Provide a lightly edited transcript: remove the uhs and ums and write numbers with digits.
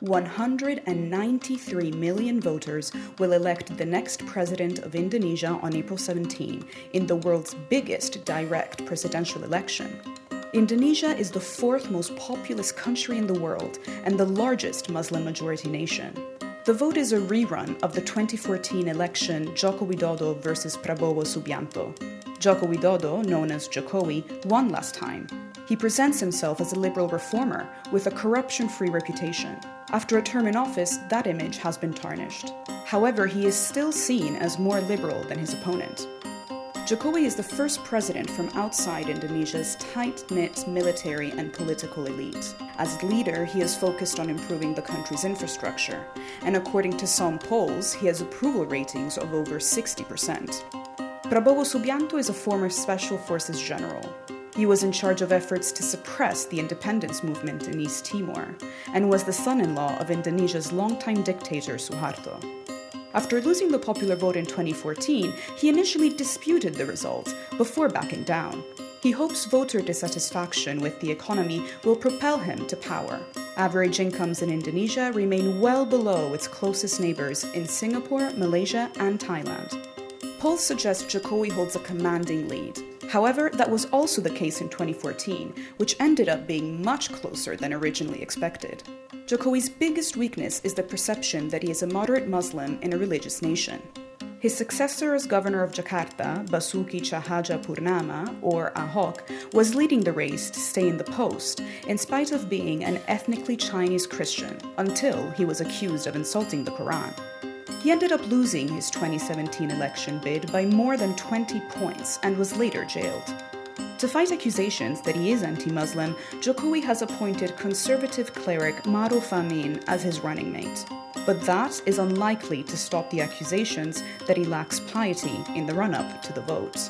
193 million voters will elect the next president of Indonesia on April 17 in the world's biggest direct presidential election. Indonesia is the fourth most populous country in the world and the largest Muslim-majority nation. The vote is a rerun of the 2014 election Joko Widodo versus Prabowo Subianto. Joko Widodo, known as Jokowi, won last time. He presents himself as a liberal reformer with a corruption-free reputation. After a term in office, that image has been tarnished. However, he is still seen as more liberal than his opponent. Jokowi is the first president from outside Indonesia's tight-knit military and political elite. As leader, he is focused on improving the country's infrastructure, and according to some polls, he has approval ratings of over 60%. Prabowo Subianto is a former Special Forces general. He was in charge of efforts to suppress the independence movement in East Timor, and was the son-in-law of Indonesia's longtime dictator Suharto. After losing the popular vote in 2014, he initially disputed the result before backing down. He hopes voter dissatisfaction with the economy will propel him to power. Average incomes in Indonesia remain well below its closest neighbors in Singapore, Malaysia, and Thailand. Polls suggest Jokowi holds a commanding lead. However, that was also the case in 2014, which ended up being much closer than originally expected. Jokowi's biggest weakness is the perception that he is a moderate Muslim in a religious nation. His successor as governor of Jakarta, Basuki Tjahjanpurnama, or Ahok, was leading the race to stay in the post, in spite of being an ethnically Chinese Christian, until he was accused of insulting the Quran. He ended up losing his 2017 election bid by more than 20 points and was later jailed. To fight accusations that he is anti-Muslim, Jokowi has appointed conservative cleric Maruf Amin as his running mate. But that is unlikely to stop the accusations that he lacks piety in the run-up to the vote.